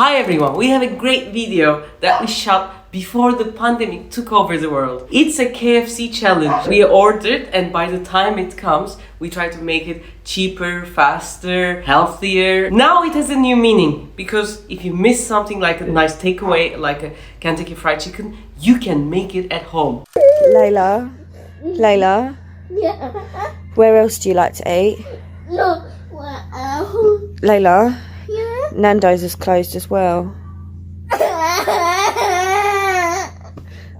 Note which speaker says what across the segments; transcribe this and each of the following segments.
Speaker 1: Hi everyone, we have a great video that we shot before the pandemic took over the world. It's a KFC challenge. We ordered and by the time it comes, we try to make it cheaper, faster, healthier. Now it has a new meaning because if you miss something like a nice takeaway, like a Kentucky Fried Chicken, you can make it at home.
Speaker 2: Layla?
Speaker 3: Yeah.
Speaker 2: Where else do you like to eat?
Speaker 3: No. Wow.
Speaker 2: Layla?
Speaker 3: Yeah.
Speaker 2: Nando's is closed as well.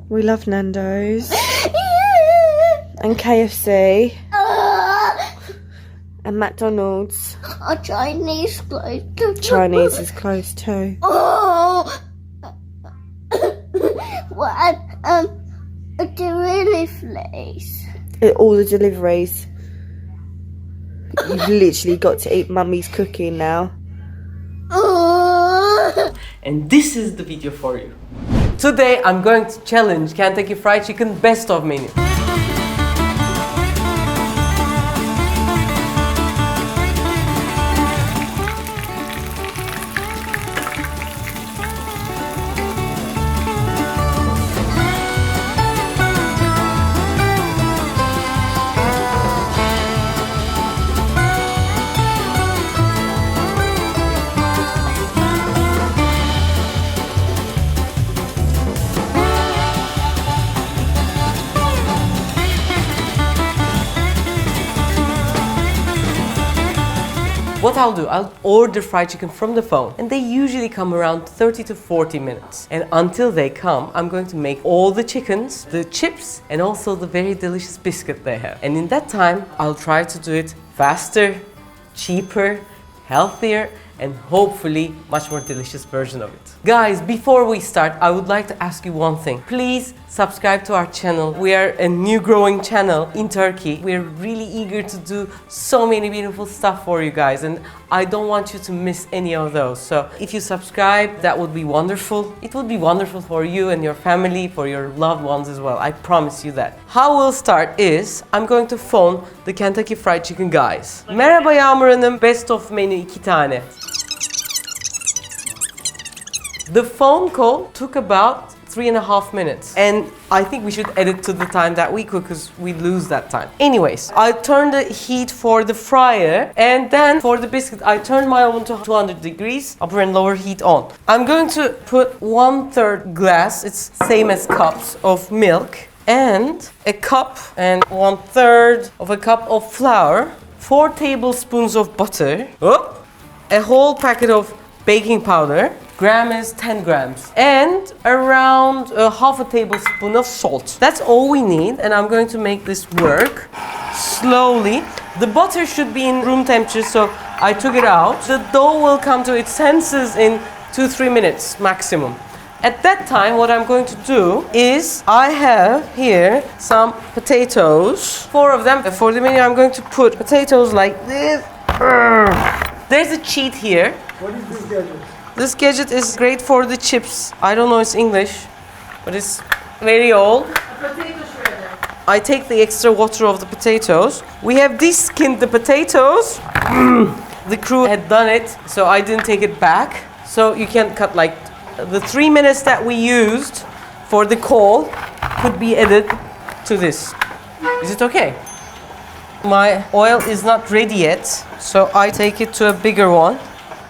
Speaker 2: We love Nando's. And KFC. And McDonald's.
Speaker 3: Chinese closed too.
Speaker 2: Chinese is closed too.
Speaker 3: Oh. What? The really place.
Speaker 2: All the deliveries. You've literally got to eat mummy's cooking now.
Speaker 1: And this is the video for you. Today I'm going to challenge Kentucky Fried Chicken best of menu. What I'll do, I'll order fried chicken from the phone and they usually come around 30 to 40 minutes. And until they come, I'm going to make all the chickens, the chips, and also the very delicious biscuit they have. And in that time, I'll try to do it faster, cheaper, healthier, and hopefully much more delicious version of it. Guys, before we start, I would like to ask you one thing. Please subscribe to our channel. We are a new growing channel in Turkey. We're really eager to do so many beautiful stuff for you guys and I don't want you to miss any of those. So if you subscribe, that would be wonderful. It would be wonderful for you and your family, for your loved ones as well. I promise you that. How we'll start is, I'm going to phone the Kentucky Fried Chicken guys. Merhaba Yağmur Hanım, best of menü 2 tane. The phone call took about 3.5 minutes and I think we should edit to the time that we cook because we lose that time. Anyways, I turned the heat for the fryer and then for the biscuit I turned my oven to 200 degrees, upper and lower heat on. I'm going to put 1/3 glass, it's same as cups, of milk and a cup and 1/3 of a cup of flour, 4 tablespoons of butter, a whole packet of baking powder, gram is 10 grams, and around half a tablespoon of salt. That's all we need, and I'm going to make this work slowly. The butter should be in room temperature, so I took it out. The dough will come to its senses in 2-3 minutes maximum. At that time, what I'm going to do is, I have here some potatoes, 4 of them. For the menu, I'm going to put potatoes like this. There's a cheat here.
Speaker 4: What is this gadget?
Speaker 1: This gadget is great for the chips. I don't know it's English, but it's very old.
Speaker 3: Potato shredder.
Speaker 1: I take the extra water of the potatoes. We have de-skinned the potatoes. The crew had done it, so I didn't take it back. So you can cut like the 3 minutes that we used for the call could be added to this. Is it okay? My oil is not ready yet, so I take it to a bigger one.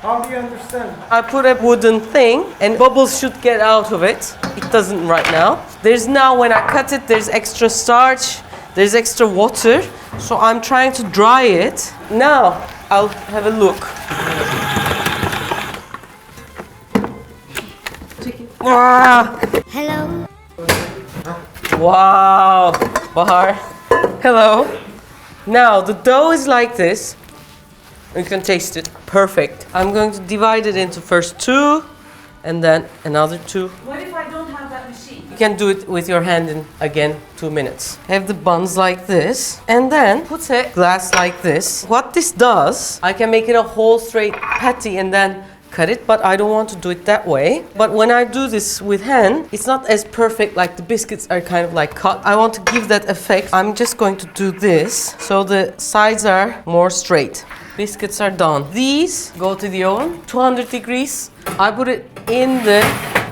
Speaker 4: How do you understand?
Speaker 1: I put a wooden thing and bubbles should get out of it. It doesn't right now. There's now, when I cut it, there's extra starch, there's extra water. So I'm trying to dry it. Now I'll have a look.
Speaker 3: Hello.
Speaker 1: Wow, Bahar. Hello. Now the dough is like this. You can taste it. Perfect. I'm going to divide it into first 2 and then another 2.
Speaker 5: What if I don't have that machine?
Speaker 1: You can do it with your hand in, again, 2 minutes. Have the buns like this and then put a glass like this. What this does, I can make it a whole straight patty and then cut it, but I don't want to do it that way. But when I do this with hand, it's not as perfect, like the biscuits are kind of like cut. I want to give that effect. I'm just going to do this so the sides are more straight. Biscuits are done. These go to the oven, 200 degrees. I put it in the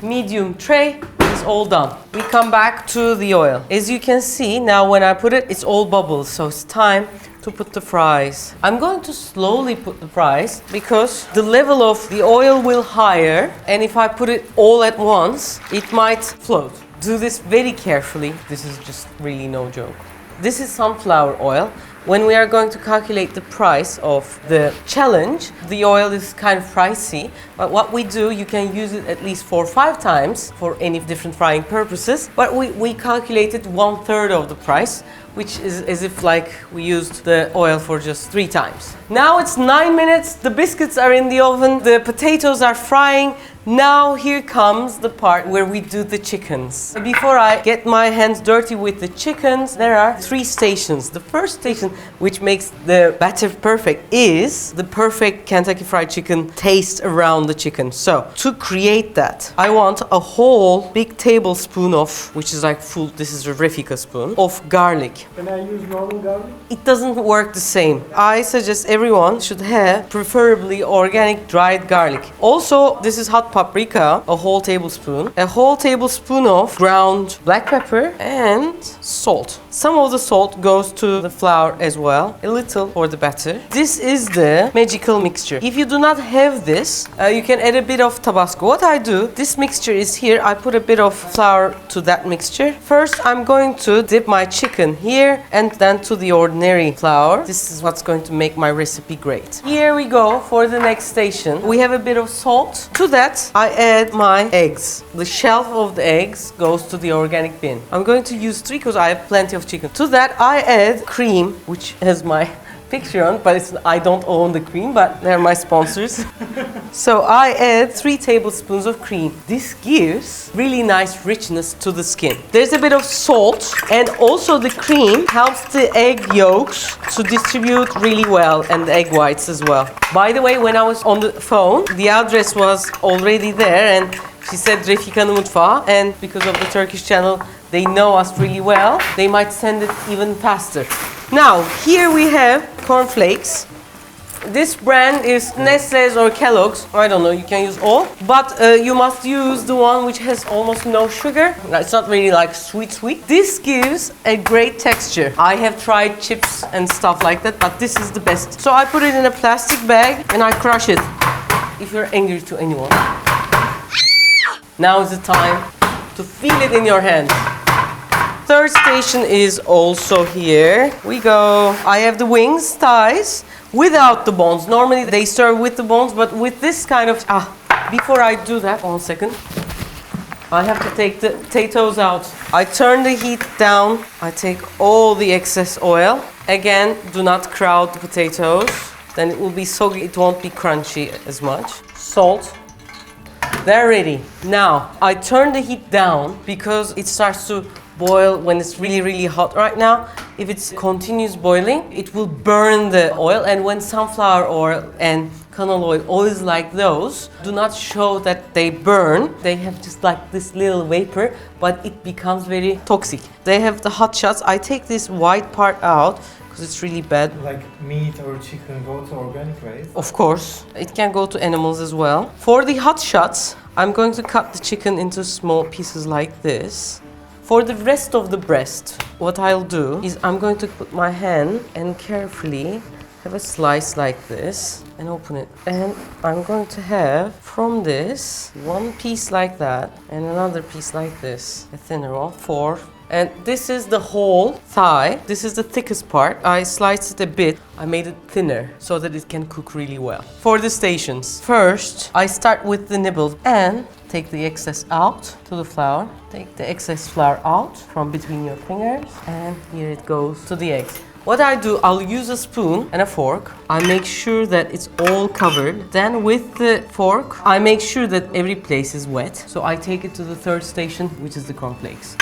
Speaker 1: medium tray. It's all done. We come back to the oil. As you can see, now when I put it, it's all bubbles. So it's time to put the fries. I'm going to slowly put the fries because the level of the oil will higher. And if I put it all at once, it might float. Do this very carefully. This is just really no joke. This is sunflower oil. When we are going to calculate the price of the challenge, the oil is kind of pricey, but what we do, you can use it at least 4 or 5 times for any different frying purposes, but we calculated 1/3 of the price, which is as if like we used the oil for just 3 times. Now it's 9 minutes, the biscuits are in the oven, the potatoes are frying. Now here comes the part where we do the chickens. Before I get my hands dirty with the chickens, there are 3 stations. The first station, which makes the batter perfect, is the perfect Kentucky Fried Chicken taste around the chicken. So to create that, I want a whole big tablespoon of, which is like full, this is a Refika spoon, of garlic.
Speaker 4: Can I use normal garlic?
Speaker 1: It doesn't work the same. I suggest everyone should have preferably organic dried garlic. Also, this is hot paprika, a whole tablespoon of ground black pepper and salt. Some of the salt goes to the flour as well, a little for the batter. This is the magical mixture. If you do not have this, you can add a bit of Tabasco. What I do, this mixture is here, I put a bit of flour to that mixture. First, I'm going to dip my chicken here and then to the ordinary flour. This is what's going to make my recipe great. Here we go for the next station. We have a bit of salt. To that, I add my eggs. The shell of the eggs goes to the organic bin. I'm going to use 3 because I have plenty of chicken. To that, I add cream, which has my picture on, but I don't own the cream, but they're my sponsors. So I add 3 tablespoons of cream. This gives really nice richness to the skin. There's a bit of salt, and also the cream helps the egg yolks to distribute really well, and the egg whites as well. By the way, when I was on the phone, the address was already there, and she said Refika'nın mutfağı, and because of the Turkish channel, they know us really well. They might send it even faster. Now, here we have cornflakes. This brand is Nestle's or Kellogg's. I don't know, you can use all. But you must use the one which has almost no sugar. It's not really like sweet. This gives a great texture. I have tried chips and stuff like that, but this is the best. So I put it in a plastic bag and I crush it. If you're angry to anyone. Now is the time to feel it in your hand. Third station is also here. We go. I have the wings, thighs, without the bones. Normally they serve with the bones, but with this kind of... before I do that, 1 second. I have to take the potatoes out. I turn the heat down. I take all the excess oil. Again, do not crowd the potatoes. Then it will be soggy, it won't be crunchy as much. Salt. They're ready. Now, I turn the heat down because it starts to boil when it's really hot right now. If it continues boiling, it will burn the oil, and when sunflower oil and canola oils like those do not show that they burn, they have just like this little vapor, but it becomes very toxic. They have the hot shots. I take this white part out because it's really bad.
Speaker 4: Like meat or chicken go to organic, right?
Speaker 1: Of course, it can go to animals as well. For the hot shots, I'm going to cut the chicken into small pieces like this. For the rest of the breast, what I'll do is I'm going to put my hand and carefully have a slice like this and open it. And I'm going to have from this 1 piece like that and another piece like this, a thinner one, 4. And this is the whole thigh. This is the thickest part. I sliced it a bit. I made it thinner so that it can cook really well. For the stations, first I start with the nibbles and take the excess out to the flour. Take the excess flour out from between your fingers, and here it goes to the eggs. What I do, I'll use a spoon and a fork. I make sure that it's all covered. Then with the fork, I make sure that every place is wet. So I take it to the third station, which is the cornflakes.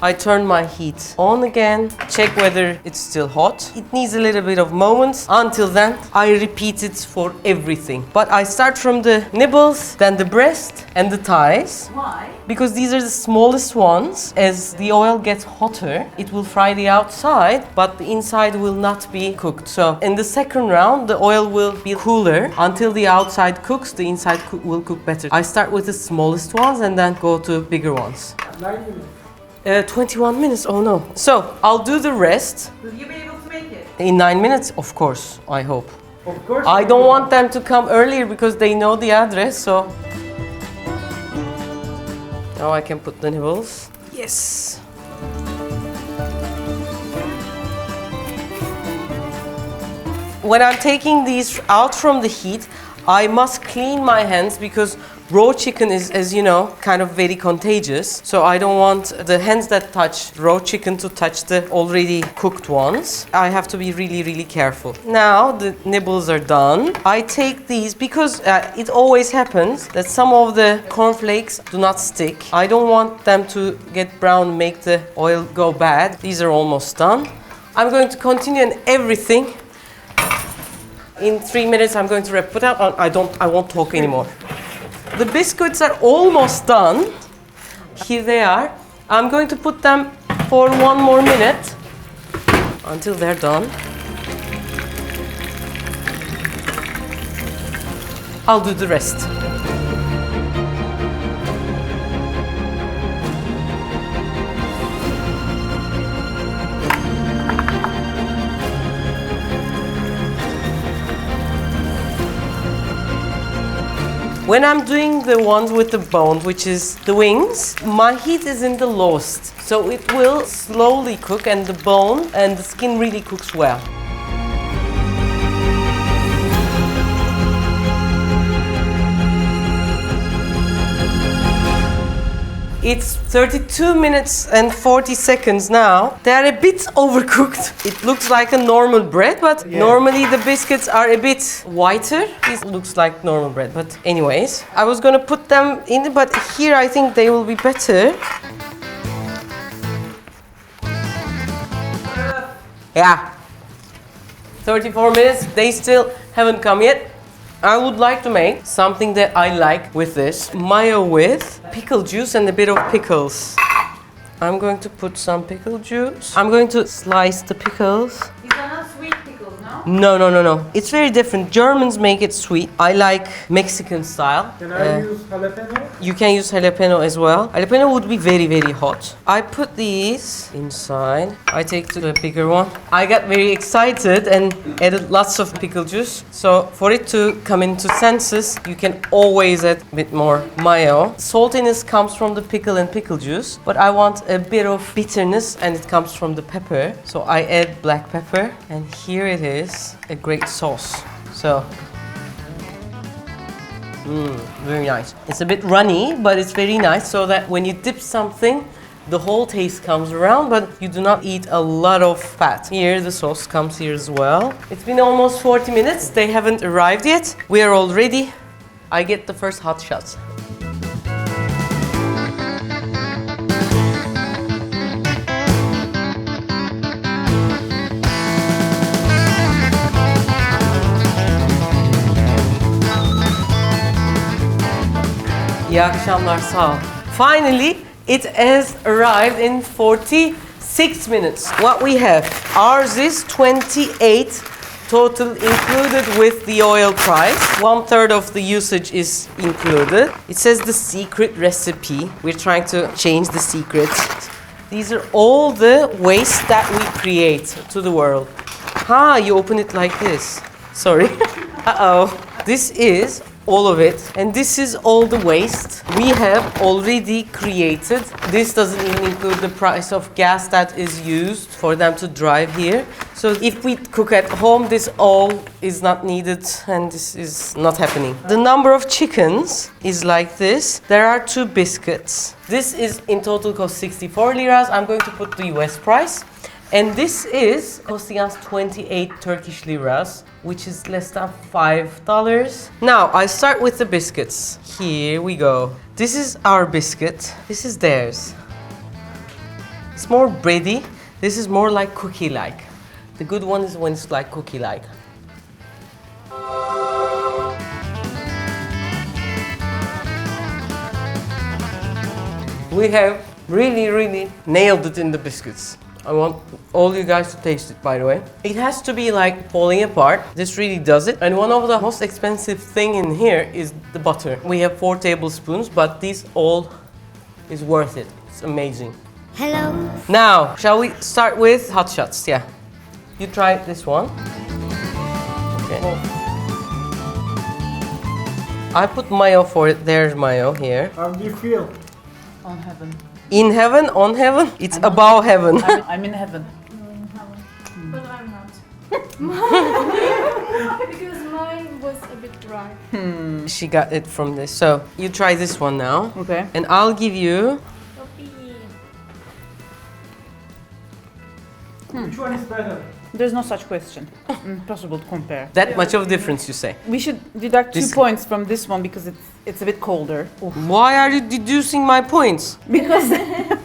Speaker 1: I turn my heat on again, check whether it's still hot. It needs a little bit of moments. Until then, I repeat it for everything. But I start from the nibbles, then the breast and the thighs.
Speaker 5: Why?
Speaker 1: Because these are the smallest ones. As the oil gets hotter, it will fry the outside, but the inside will not be cooked. So in the second round, the oil will be cooler. Until the outside cooks, the inside will cook better. I start with the smallest ones and then go to bigger ones.
Speaker 4: 9 minutes.
Speaker 1: 21 minutes, oh no. So I'll do the rest
Speaker 5: Will you be able to make it?
Speaker 1: in 9 minutes, of course, I hope.
Speaker 4: Of course.
Speaker 1: I don't want them to come earlier because they know the address, so. Now I can put the nibbles. Yes. When I'm taking these out from the heat, I must clean my hands because raw chicken is, as you know, kind of very contagious. So I don't want the hands that touch raw chicken to touch the already cooked ones. I have to be really, really careful. Now the nibbles are done. I take these because it always happens that some of the cornflakes do not stick. I don't want them to get brown, make the oil go bad. These are almost done. I'm going to continue in everything. In 3 minutes, I'm going to wrap it up. I won't talk anymore. The biscuits are almost done. Here they are. I'm going to put them for 1 more minute until they're done. I'll do the rest. When I'm doing the ones with the bone, which is the wings, my heat is in the lowest. So it will slowly cook and the bone and the skin really cooks well. It's 32 minutes and 40 seconds now. They're a bit overcooked. It looks like a normal bread, but normally the biscuits are a bit whiter. This looks like normal bread, but anyways. I was gonna put them in, but here I think they will be better. Yeah. 34 minutes, they still haven't come yet. I would like to make something that I like with this. Mayo with pickle juice and a bit of pickles. I'm going to put some pickle juice. I'm going to slice the pickles.
Speaker 5: These are not sweet pickles, no?
Speaker 1: No. It's very different. Germans make it sweet. I like Mexican style.
Speaker 4: Can I use jalapeno?
Speaker 1: You can use jalapeno as well. Jalapeno would be very, very hot. I put these inside. I take the bigger one. I got very excited and added lots of pickle juice. So for it to come into senses, you can always add a bit more mayo. Saltiness comes from the pickle and pickle juice, but I want a bit of bitterness and it comes from the pepper. So I add black pepper and here it is, a great sauce. So very nice. It's a bit runny, but it's very nice so that when you dip something, the whole taste comes around, but you do not eat a lot of fat. Here, the sauce comes here as well. It's been almost 40 minutes. They haven't arrived yet. We are all ready. I get the first hot shots. İyi akşamlar, sağ ol. Finally, it has arrived in 46 minutes. What we have, ours is 28 total included with the oil price. 1/3 of the usage is included. It says the secret recipe. We're trying to change the secret. These are all the waste that we create to the world. You open it like this. Sorry. This is all of it, and this is all the waste we have already created. This doesn't even include the price of gas that is used for them to drive here. So if we cook at home, this all is not needed and this is not happening. The number of chickens is like this. There are 2 biscuits. This is in total cost 64 liras. I'm going to put the US price. And this is costing us 28 Turkish liras, which is less than $5. Now, I start with the biscuits. Here we go. This is our biscuit. This is theirs. It's more bready. This is more like cookie-like. The good one is when it's like cookie-like. We have really nailed it in the biscuits. I want all you guys to taste it, by the way. It has to be like falling apart. This really does it. And one of the most expensive thing in here is the butter. We have 4 tablespoons, but this all is worth it. It's amazing.
Speaker 3: Hello.
Speaker 1: Now, shall we start with hot shots? Yeah. You try this one. Okay. I put mayo for it. There's mayo here.
Speaker 4: How do you feel?
Speaker 5: On heaven.
Speaker 1: In heaven, on heaven? It's above heaven.
Speaker 5: I'm in heaven.
Speaker 6: But I'm not. Because mine was a bit dry.
Speaker 1: She got it from this. So, you try this one now.
Speaker 5: Okay.
Speaker 1: And I'll give you...
Speaker 4: Which one is better?
Speaker 5: There's no such question. Impossible to compare.
Speaker 1: that much of difference, you say.
Speaker 5: We should deduct 2
Speaker 1: This-
Speaker 5: points from this one because it's a bit colder.
Speaker 1: Why are you deducing my points?
Speaker 5: Because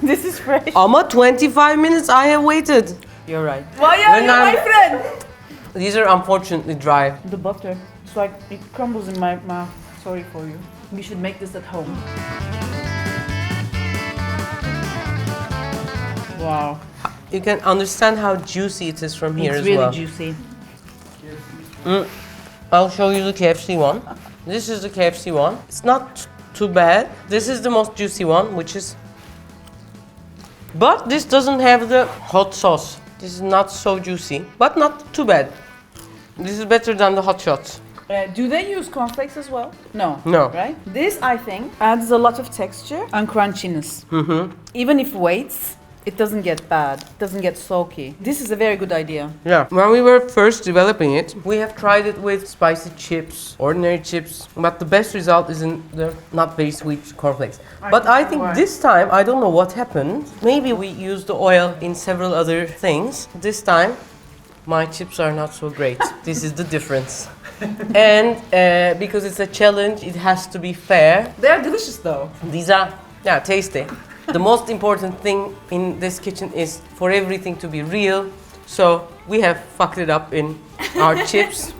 Speaker 5: this is fresh.
Speaker 1: Amma, 25 minutes I have waited.
Speaker 5: You're right. Why are
Speaker 1: When
Speaker 5: you
Speaker 1: I'm-
Speaker 5: my friend?
Speaker 1: These are unfortunately dry.
Speaker 5: The butter. It's like it crumbles in my mouth. Sorry for you. We should make this at home. Wow.
Speaker 1: You can understand how juicy it is from here
Speaker 5: It's
Speaker 1: as
Speaker 5: really
Speaker 1: well.
Speaker 5: juicy.
Speaker 1: I'll show you the KFC one. This is the KFC one. It's not too bad. This is the most juicy one, which is... But this doesn't have the hot sauce. This is not so juicy, but not too bad. This is better than the hot shots.
Speaker 5: Do they use cornflakes as well? No.
Speaker 1: No.
Speaker 5: Right? This, I think, adds a lot of texture and crunchiness. Even if weights, it doesn't get bad. It doesn't get soggy. This is a very good idea.
Speaker 1: Yeah, when we were first developing it, we have tried it with spicy chips, ordinary chips, but the best result is in the not very sweet cornflakes. But I think this time, I don't know what happened. Maybe we used the oil in several other things. This time, my chips are not so great. This is the difference. And because it's a challenge, it has to be fair.
Speaker 5: They are delicious though.
Speaker 1: These are, yeah, tasty. The most important thing in this kitchen is for everything to be real. So we have fucked it up in our chips.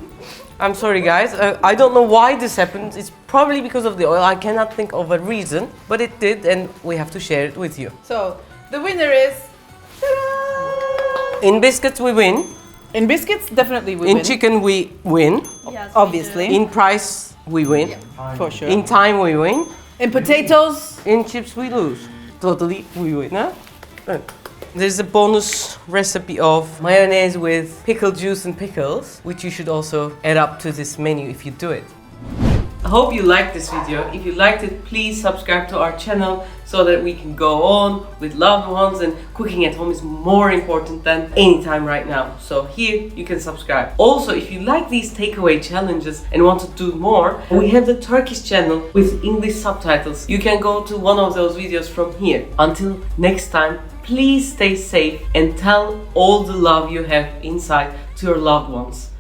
Speaker 1: I'm sorry guys, I don't know why this happened. It's probably because of the oil. I cannot think of a reason, but it did and we have to share it with you.
Speaker 5: So, the winner is...
Speaker 1: In biscuits we win.
Speaker 5: In biscuits, definitely we
Speaker 1: In
Speaker 5: win.
Speaker 1: chicken we win.
Speaker 5: Obviously.
Speaker 1: In price we win.
Speaker 5: For sure.
Speaker 1: In time we win.
Speaker 5: In potatoes,
Speaker 1: In chips we lose. Totally we win, huh? There's a bonus recipe of mayonnaise with pickle juice and pickles, which you should also add up to this menu if you do it. I hope you liked this video. If you liked it, please subscribe to our channel so that we can go on with loved ones, and cooking at home is more important than any time right now. So here you can subscribe. Also, if you like these takeaway challenges and want to do more, we have the Turkish channel with English subtitles. You can go to one of those videos from here. Until next time, please stay safe and tell all the love you have inside to your loved ones.